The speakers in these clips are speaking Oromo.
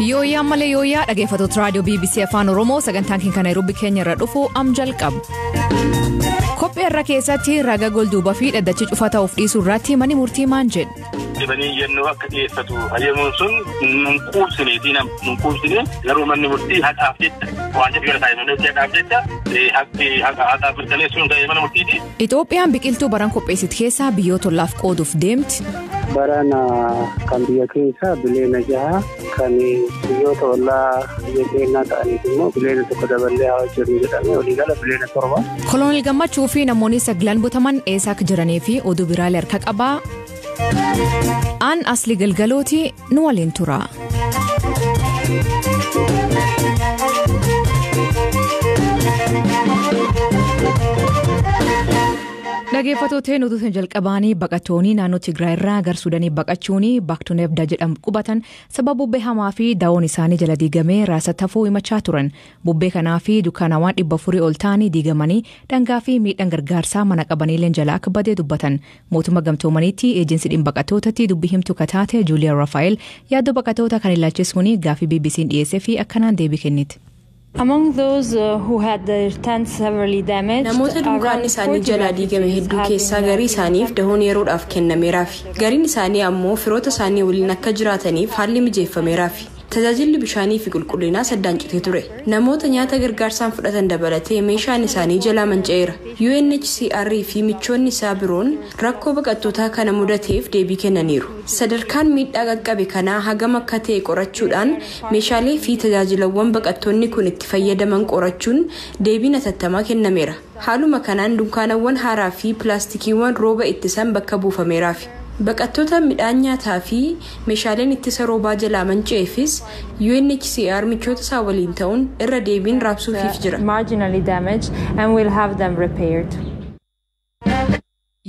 Yooyaa malee yooyaa dhaggeeffattoota raadiyoo BBC Afaan Oromoo sagantaan keenya Nairobi keenya irra dhufu amjal qabu. Kophee irra keessatti raga golduuba fi dhaddachi cufata of dhiisuu irratti mani murtii maan jedhu. Dibanii yennoo akka dhiyeeffatu hayyamuun sun nunquubsine garuu manni murtii haqaaf jecha waan jedhu gara taa'ee haqaaf jecha haqaaf mirkaneessuun ta'ee mana murtiiti. Itoophiyaan biqiltuu baran qopheessite keessaa biyyoota laaf qooduuf deemti. Barana kan biyya keessaa bileena jaha kan biyyoota ollaa biyya keenyaa ta'aniif immoo bileena tokko daballee haa jiru jedhamee waliigala bileena 7. Kolonel Gammachuu fi namoonni 9 butaman eessa akka jiranii fi oduu biraalee harka qabaa. Aan asli galgalooti nu waliin tura. Dhaggeeffattoota nuti jalqabaanii baqattoonni naannoo Tigraay irraa gara Suudaanii baqachuun Baaktuun Ebda jedhamu qubatan sababa bubbee hamaa fi daawwan isaanii jala diigamee raasatti hafuu himachaa turan. Bubbee kanaa fi dukkaanawwan 400 ol ta'anii diigamanii dhangaa fi miidhaan gargaarsaa mana qabaniileen jala akka badee dubbatan. Mootummaa gamtoomaniitti eejensi dhimma baqattootatti dubbii himtuu kataate Juuliyaa Raafaayil yaaddoo baqattoota kan ilaalchisuun gaaffii BBC'n dhiyeessee fi akkanaan deebii kenniti. Among those who had their tents severely damaged, namoota dunkaanni isaanii jalaa diigame hedduu keessaa garii isaaniif dahoon yeroodhaaf kennameeraafi. Gariin isaanii ammoo firoota isaanii waliin akka jiraataniif haalli mijeeffameeraafi. Tajaajilli bishaanii fi qulqullinaa saddaan citee ture. Namoota nyaata gargaarsaan fudhatan dabalatee meeshaan isaanii jalaa manca'eera. UNHCR fi michoonni isaa biroon rakkoo baqattootaa kana mudateef deebii kennaniiru. Sadarkaan miidhaa qaqqabe kanaa hagam akka ta'e qorachuudhaan meeshaalee fi tajaajilawwan baqattoonni kun itti fayyadaman qorachuun deebiin atattamaa kennameera. Haaluma kanaan dunkaanawwan haaraa fi pilaastikiiwwan rooba ittisan bakka buufameeraafi. Baqattoota midhaan nyaataa fi meeshaaleen ittisa roobaa jalaa manca'eefis UNHCR michoota isaa waliin ta'uun irra deebiin raabsuufiif jira. Marginally damaged and will have them repaired.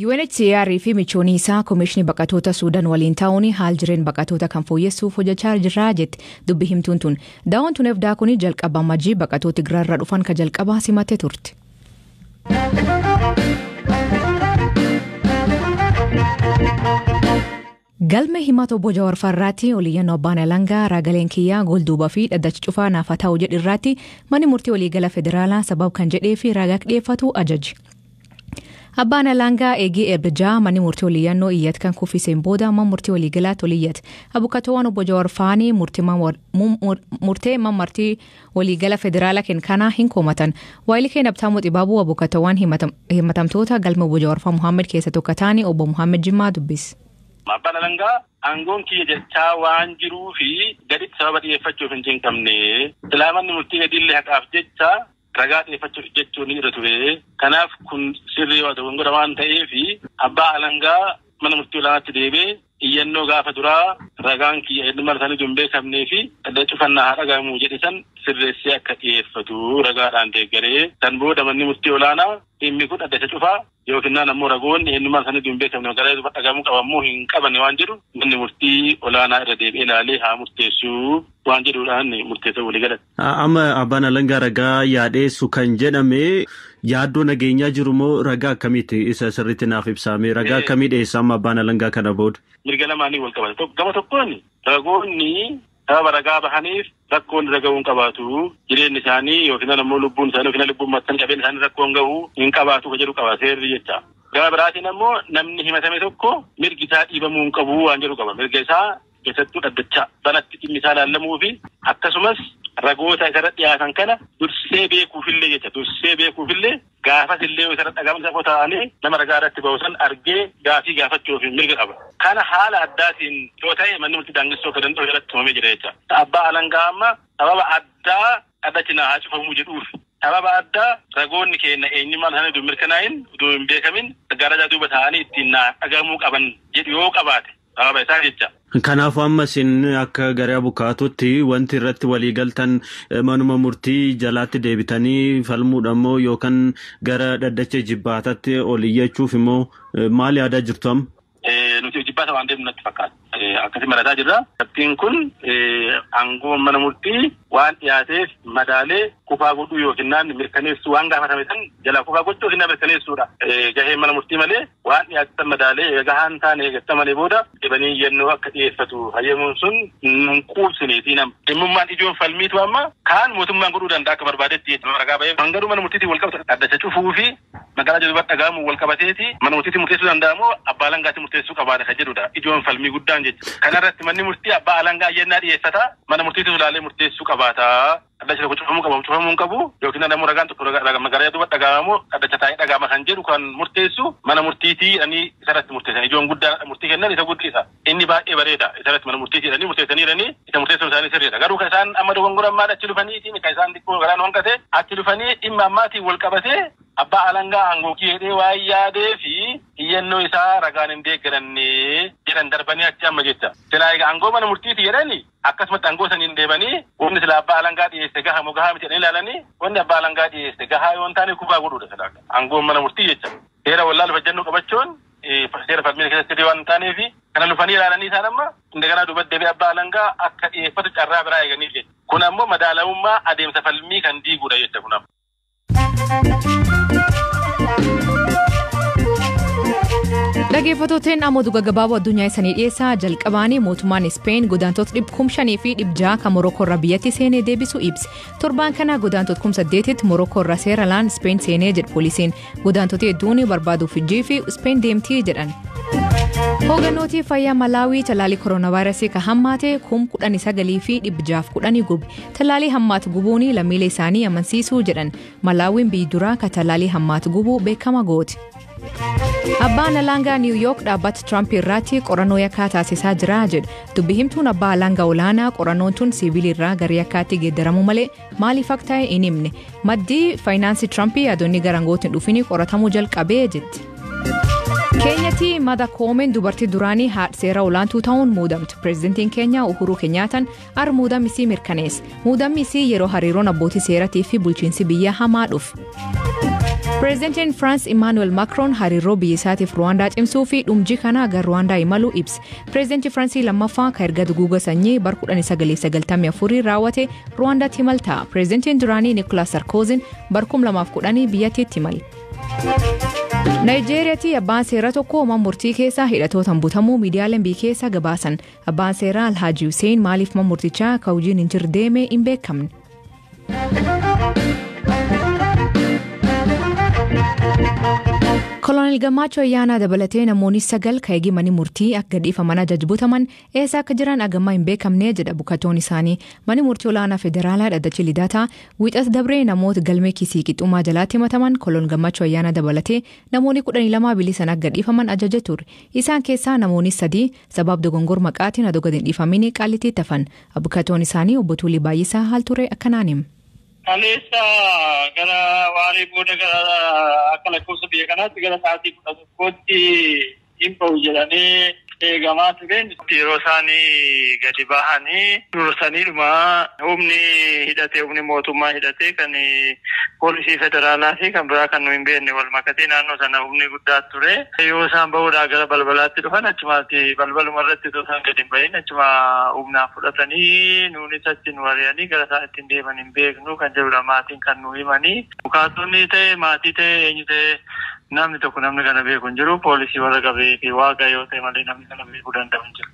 UNHCR fi michoonni isaa Komishinii Baqattoota Suudaan waliin ta'uun haal jireen baqattoota kan fooyyessuuf hojjechaa jirra jetti dubbii himtuun tun. Daawwan tun Ebdaa kun jalqaba majii baqattoota Tigraay irraa dhufan ka jalqabaa simattee turte. Galme himato boja warfarraatti oliyyannoo abbaan alangaa ragaleen kiyyaa golduuba fi dhaddachi cufaa naafa ta'u jedhu irratti manni murtii waliigala federaalaa sabab kan jedhee fi ragaa dhiyeeffatu ajaji. Abbaan alangaa eegee erbijaa manni murtii oliyyannoo iyyat kan kuffiseen booda man murtii waliigalaatti oliyyat. Abukatoowwan boja warfaanii murtee martii waliigala federaalaa kana hin koomatan. Waayilii keenya Abtaamuu Xibaabuu abukatoowwan himatamtoota galme boja warfaa Muhammed keessa tokko ta'anii obbo Muhammed Jimmaa dubbis. Abbaan alangaa aangoon kiyya jechaa waan jiruu fi gaditti sababa dhiyeeffachuuf hin qabne islaamanni murtii gadiillee haqaaf jecha ragaa dhiyeeffachuuf jechuun irra ture. Kanaaf kun sirrii waa ta'uu godha waan ta'eef abbaa alangaa mana murtii olaanaatti deebee iyyannoo gaafa duraa ragaan kiyya heddumaa isaanii hin beekamnee fi adda cufannaa haa dhagahamuu jedhe san sirreessee akka dhiyeeffatu ragaadhaan deeggaree san booda manni murtii olaanaa dhimmi kun adda cufaa yookiin ammoo ragoonni heddumaa isaanii hin beekamne gara dhagamuu qabamuu hin qabanne waan jedhu manni murtii olaanaa irra deebi'ee ilaalee haa murteessuu waan jedhuudhaan murteessa walii galatti. Amma abbaan alangaa ragaa yaadheessu kan jedhame yaaddoo nageenyaa jiru moo ragaa akkamiiti isa sirriitti naaf ibsaame ragaa akkamii dhiyeessa amma abbaan alangaa kana booda. Mirga lamaanii wal qabata. Gama tokkoon ragoonni sababa ragaa bahaniif rakkoon raga'uun qabaatu jireenyi isaanii yookiin ammoo lubbuun isaanii yookiin lubbuun maxxan qabeen isaanii rakkoon ga'uu hin qabaatu ka jedhu qaba seerri jecha. Gama biraatiin ammoo namni himatame tokko mirgi isaa dhiibamuu hin qabu waan jedhu qaba. Mirga isaa keessattuu dhaddachaa sanatti dhimmi isaa laallamuu fi akkasumas ragoota isarra dhiyaatan kana dursee beekuufillee jecha dursee beekuufillee gaafas illee isarra dhagaamsa koo ta'anii nama ragaa irratti ba'uusan argee gaafii gaafachuuf mirga qaba. Kana haala addaatiin yoo ta'e manni murtii daangessoo akka danda'u jalatti himamee jira jecha. Abbaa alangaa amma sababa addaa dhaddachi naa haa cufamuu jedhuuf sababa addaa ragoonni keenya eenyummaan isaanii utuu mirkanaa'in utuu hin beekamin garajaa duuba ta'anii ittiin naa dhagamuu qaban jedhu yoo qabaate sababa isaa jecha. Kanaaf amma isin akka garee abukaatutti wanti irratti walii galtan manuma murtii jalaatti deebitanii falmuudha immoo yookaan gara dhaddacha jibbaataatti ol iyyachuuf immoo maal yaadaa jirtu amma? Nuti jibbaata waan deemnu natti fakkaata. akkasii marataa jirra. Dabbiin kun aangoo mana murtii waan dhiyaateef madaalee kufaa godhuu yookiin mirkaneessuu waan gaafatame san jala kufaa gochuu yookiin mirkaneessuudha. Gahee mana murtii malee waan dhiyaateef madaalee gahaan taane eegatta malee booda dhibanii yennoo akka dhiyeeffatu hayyamuun sun nun quubsineetii nama. Dhimmummaan ijoon falmiitu amma kaan mootummaan godhuu danda'a akka barbaadetti ragaa ba'ee hangaruu mana murtiitiin wal qabatu addacha cufuu fi magaalaa jedhu dhagaamu wal qabateeti mana murtiitiin murteessuu danda'amoo abbaa alangaatti murteessuu qabaadha kan jedhudha. Ijoon falmii guddaan jechuudha. Kanarratti manni murtii abbaa alangaa yennaa dhiyeeffata mana murtiitiin ilaalee murteessuu qabaata. Addacha tokko cufamuu qabu yookiin namuu ragaan tokko magaalaa duuba dhagaamamoo addacha taa'ee dhagaama kan jedhu kan murteessu mana murtiitii jedhanii isarratti murteessan. Ijoon guddaa murtii kennan isa guddisa. Inni baay'ee bareeda. Isarratti mana murtiitii jedhanii murteessanii jedhanii isa murteessuun isaanii sirriidha. Garuu kan isaan amma dogongorammaan achi dhufaniitiin kan isaan xiqqoo garaan honkate achi dhufanii dhimma ammaatiin wal qabatee abbaa alangaa aangoo kiyyedhee waan yaadee fi iyyannoo isaa ragaan hin deeggarannee jedhan darbanii achi amma jecha. Silaa egaa aangoo mana murtiitii jedhanii akkasumatti aangoo saniin deebanii wanni silaa abbaa alangaa dhiyeesse gahaa moo gahaa miti jedhanii ilaalanii wanni abbaa alangaa dhiyeesse gahaa yoo hin taane kufaa godhuudha silaa aangoon mana murtii jecha. Seera wallaalu fajjannoo qabachuun seera falmii keessatti waan hin taaneef kana dhufanii ilaalanii isaan amma indagaraa duubatti deebi'ee abbaa alangaa akka dhiyeeffatu carraa biraa eeganiif jecha. Kun ammoo madaalawummaa adeemsa falmii kan diiguudha jecha kun amma. Dhaggeeffattoonni amma duga gabaaboo addunyaa isanii dhiyeessaa jalqabaanii mootummaan Ispeen godaantota 5,000 fi 600 kan Morookoo irraa biyyatti seenee deebisu ibse. Torbaan kana godaantota 8,000 Morookoo irraa seeralaan Ispeen seenee jedhu poolisiin. Godaantota hedduun barbaaduuf hojii fi Ispeen deemtii jedhan. Hoogganooti fayyaa Malaawii talaalii kooronaavaayirasii kan hammaate 19,000 fi 610 gube. Talaalii hammaatu gubuun lammiilee isaanii amansiisuu jedhan. Malaawiin biyya duraa kan talaalii hammaatu gubuu beekama gooti. Abbaan alangaa New York dhaabbata Trump irratti qorannoo yakkaa taasisaa jira jedhu. Dubbi himtuun abbaa alangaa olaanaa qorannoon tun siviilii irraa gara yakkaatti geeddaramuu malee maaliif akka ta'e hin himne. Maddii faayinaansii Trump adoonni garangootiin dhufanii qoratamuu jalqabee jetti. Keenyatti Mada Koomeen dubartii duraanii haadha seera olaantuu ta'uun muudamte. Pireezidantiin Keenyaa Uhuru Keenyaataan ar muudamisii mirkaneesse. Muudamisii yeroo hariiroon abbootii seeratii fi bulchiinsi biyya hamaa dhufe. Pireezidantiin France Emmanuel Macron hariiroo biyya isaatiif Ruwaandaa cimsuu fi dhumjii kana gara Ruwaandaa imaluu ibse. Pireezidantii Firansii lammaffaa kan erga duguuga sanyii bara 1994 raawwate Ruwaandaatti imalta. Pireezidantiin duraanii Nicolas Sarkozy bara 2010 biyyattiitti imale. Naayijeeriyaatti abbaan seeraa tokko mana murtii keessaa hidhatootaan butamuu miidiyaaleen biyya keessaa gabaasan. Abbaan seeraa Alhaaji Hussein maaliif mana murtichaa akka hojiin hin jirre deeme hin beekamne. Kolonel Gammachoo ayyaana dabalatee namoonni 9 kan eegimanii murtii akka gadhiifaman ajajbutaman eessa akka jiran agammaa hin beekamne jedha bukatoon isaanii. Mani murtii olaanaa federaalaa dhaddachi lidaataa wiixas dabree namoota galmee kisii qixxummaa jalaatti himataman Kolonel Gammachoo ayyaana dabalatee namoonni 12 bilisan akka gadhiifaman ajaje ture. Isaan keessaa namoonni 3 sabab dogongor maqaatiin adoo gad hin dhiifamne qaalitti tafan. Bukatoon isaanii obbo Tuulii Baay'isaa haal ture akkanaan hima. Kaleessa gara waarii booda gara akka lakkoofsa biyya kanaatti gara sa'aatii 11tti hin ba'u jedhanii eegamaa tureen. Yeroo isaanii gadi bahanii dursaniidhuma humni hidhatee humni mootummaa hidhatee kan poolisii federaalaa fi kan biraa kan nu hin beekne wal makatee naannoo sana humni guddaa ture. Yoo isaan bahuudhaa gara balbalaatti dhufan achumaatti balbaluma irratti osoo isaan gadi hin bahin achuma humnaan fudhatanii nuunis achi nu ari'anii gara isaan ittiin deeman hin beeknu kan jedhudha maatiin kan nu himanii. Bukaatonni ta'e maatii ta'e eenyu ta'e namni tokko namni kana beeku hin jiru poolisii warra qabee fi waaqa yoo ta'e malee namni kana beekuu danda'u hin jiru.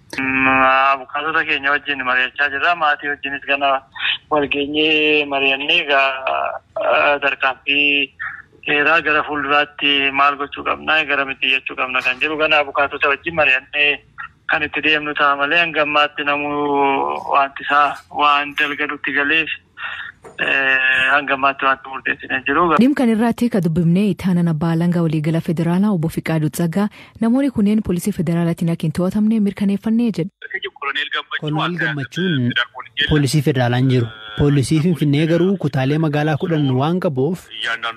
Bukaatota keenya wajjin mari'achaa jirra maatii wajjinis kana walgeenyee mari'annee tarkaanfii seeraa gara fuulduraatti maal gochuu qabna gara miti jechuu qabna kan jiru kana bukaatota wajjin mari'annee kan itti deemnu ta'a malee hanga ammaatti namuu wanti isaa waan dalgalutti galeef hanga ammaatti wanti murteessine jiru. Dhimkan irratti ka dubbifnee itaanan abbaa alangaa waliigala federaalaa obbo Fiqaaduu Tsaggaa namoonni kunneen poolisii federaalaatiin akka hin to'atamne mirkaneeffannee jedhu. Koloneel Gammachuun poolisii federaalaa hin jiru. Poolisii Finfinnee garuu kutaalee magaalaa 10 waan qabuuf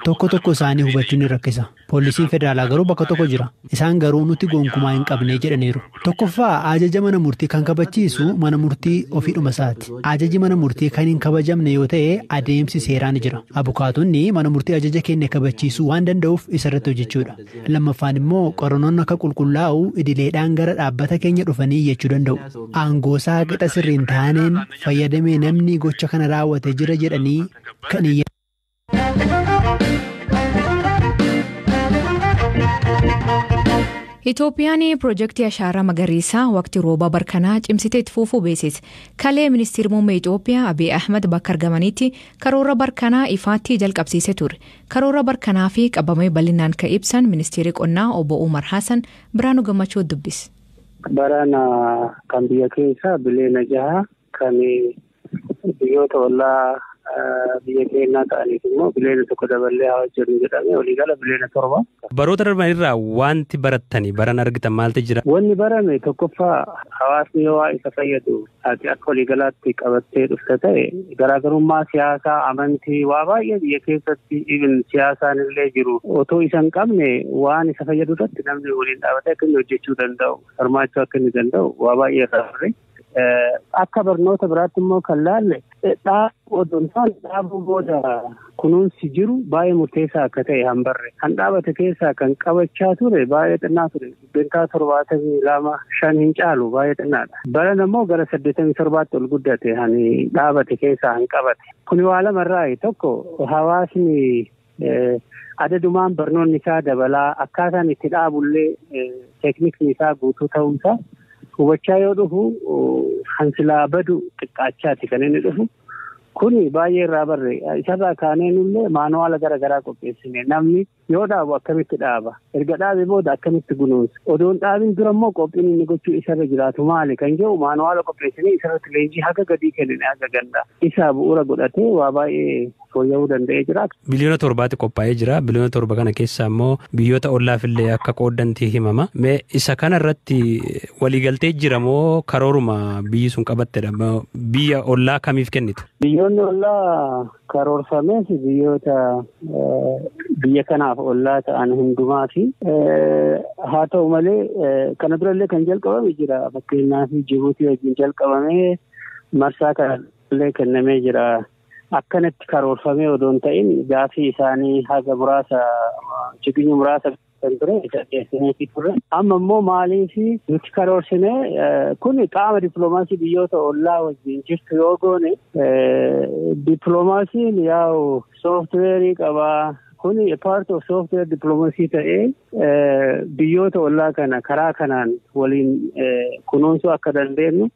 tokko isaanii hubachuun rakkisa. Poolisiin federaalaa garuu bakka tokko jira. Isaan garuu nuti gonkumaa hin qabne jedhaniiru. Tokkoffaa ajaja mana murtii kan kabachiisu mana murtii ofiidhuma isaati. Ajaji mana murtii kan hin kabajamne yoo ta'e adeemsi seeraan jira. Abukaatonni mana murtii ajaja kenne kabachiisuu waan danda'uuf isarratti hojjechuudha. Lammaffaan immoo qorannoon akka qulqullaa'u idileedhaan gara dhaabbata keenya dhufanii iyyachuu danda'u. Aangoosaa qixa sirriin taaneen fayyadamee namni gocha kana raawwate jira jedhanii kan Itoophiyaan piroojeektii ashaaraa magariisaa waqtii rooba barkanaa cimsitee itti fufuu beeksise. Kalee ministeerri muummee Itoophiyaa Abiy Ahmed bakka argamanitti karoora barkanaa ifaatti jalqabsiisee ture. Karoora barkanaa fi qabamee bal'inaan kan ibsan ministeerri qonnaa obbo Umar Hassan Biraanuu Gammachuu dubbise. Barana kan biyya keessaa bileena jaha kan biyyoota ollaa biyya keenyaa ta'aniif immoo bileena tokko daballee haa hojjennu jedhamee waliigala bileena 7. Baroota darban irraa wanti barattanii baran argitan maaltu jira? Wanni barame tokkoffaa hawaasni yoo waa isa fayyadu akka waliigalaatti qabattee dhufte ta'e garaagarummaa siyaasaa amantii waa baay'ee biyya keessatti ibin siyaasaan illee jiru otoo isa hin qabne waan isa fayyadu irratti namni waliin dhaabatee akka inni hojjechuu danda'u hirmaachuu akka inni danda'u waa baay'ee irraa barre. Akka barnoota biraatti immoo kan laalle dhaabuu booda kunuunsi jiru baay'ee murteessaa akka ta'e hanbarre kan dhaabate keessaa kan qabachaa ture baay'ee xinnaa ture 72 hin caalu baay'ee xinnaadha. Baran immoo gara 87tti ol guddate hani dhaabate keessaa han qabate. Kun waa lamarraa tokko hawaasni adadumaan barnoonni isaa dabalaa akkaataan itti dhaabullee teeknikni isaa guutuu ta'uusaa hubachaa yoo dhufu hansilaa badu xiqqaachaati kan inni dhufu kuni baay'ee irraa barre isarraa kaaneenullee maanuwaala garaagaraa qopheessine namni yoo dhaabu akkamitti dhaaba erga dhaabe booda akkamitti kunuunsa odoon dhaabin dura immoo qophiin inni gochuu isarra jiraatu maali kan jedhu maanuwaala qopheessine isarratti leenjii haga gadii kennine haga ganda isaa bu'uura godhatee waa baay'ee fooyya'uu danda'ee jira. Biliyoona 7 qophaa'ee jira. Biliyoona 7 kana keessaa immoo biyyoota ollaafillee akka qooddantii himama. Mee isa kana irratti waliigaltee jira moo karooruma biyyi sun qabattedha? Biyya ollaa kamiif kennitu? Biyyoonni ollaa karoorfamees biyyoota biyya kanaaf ollaa ta'an hundumaa fi haa ta'u malee kana durallee kan jalqabame jira. Fakkeenyaaf Jibuutii wajjin jalqabamee marsaa kanallee kennamee jira. Akkanatti karoorfamee odoon ta'in gaafii isaanii haga muraasa chiginyu muraasa kan ture isa dhiyeessineefi ture. Amma immoo maaliif nuti karoorsine kun qaama dippiloomaasii biyyoota ollaa wajjin jirtu yoo goone dippiloomaasiin yaa'u sooftiweerii qabaa. Kun part of software diplomacy ta'ee biyyoota ollaa kana karaa kanaan waliin kunuunsuu akka dandeenyu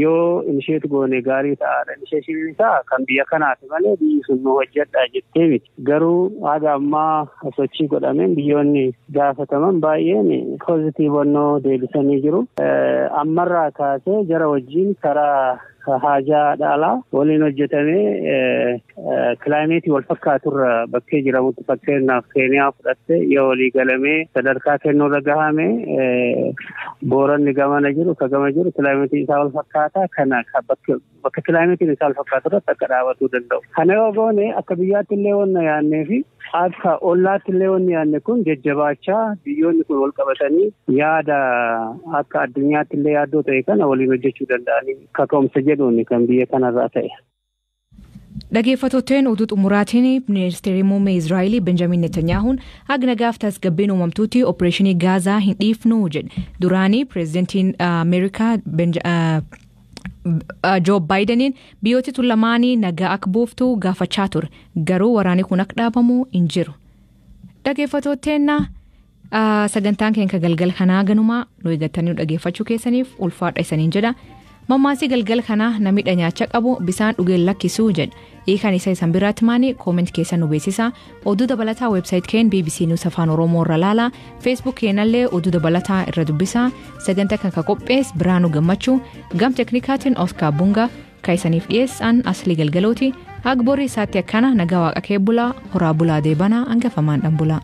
yoo inisheet goone gaarii ta'aadha. Inisheeshiin isaa kan biyya kanaati malee biyyi sun nu hojjedhaa jettee miti. Garuu haga ammaa sochii godhameen biyyoonni gaafataman baay'een pozitiivonnoo deebisanii jiru. Ammarraa kaasee jara wajjin karaa haajaa dhaalaa waliin hojjetamee kilaayimeetii wal fakkaaturra bakkee jiramutti fakkeenyaaf Keeniyaa fudhatte yoo walii galamee sadarkaa kennuurra gahamee booranni gamana jiru ka gama jiru kilaayimeetii isaa wal fakkaataa kana bakka kilaayimeetiin isaa wal fakkaaturratti akka dhaabatuu danda'u. Kana yoo goone akka biyyaatti illee wanna yaannee fi akka ollaatti illee wanni yaanne kun jajjabaachaa biyyoonni kun wal qabatanii yaada akka addunyaatti illee yaaddoo ta'e kana waliin hojjechuu danda'anii kaka'umsa jedhuun kan biyya kanarraa ta'e. Dhaggeeffattoonni oduu xumuraatiin ministeerri muummee Israa'el Benjamin Netanyahuun hagnagaaf tasgabbiin uumamtuutti opereeshinii Gaazaa hin dhiifnu jedhe. Duraanii pireezidantiin Ameerikaa Joe Bideniin biyyooti tun lamaanii nagaa akka buuftu gaafachaa ture. Garuu waraanni kun akka dhaabamu hin jiru. Dhaggeeffattoonni sagantaan keenya galgala kanaa ganumaa nu eeggatanii dhaggeeffachuu keessaniif ulfaadha isaniin jedha. Mammaasii galgala kanaa namidha nyaacha qabu bisaan dhugeen lakkisuu jedha. Hiikaan isaa isan biraatti maanii koomentii keessan nu beeksisa. Oduu dabalataa weebsaayit keen BBC News Afaan Oromoo irra laala. Facebook keenallee oduu dabalataa irra dubbisa. Sagantaa kan qophees Biraanuu Gammachuu gam teknikaatiin Oskar Bunga kan isaniif dhiyeessan Aslii Galgalooti. Agborii isaatti akkana nagaa waaqa kee bulaa horaa bulaa deebanaa hangafamaan dhan bulaa.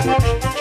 Thank you.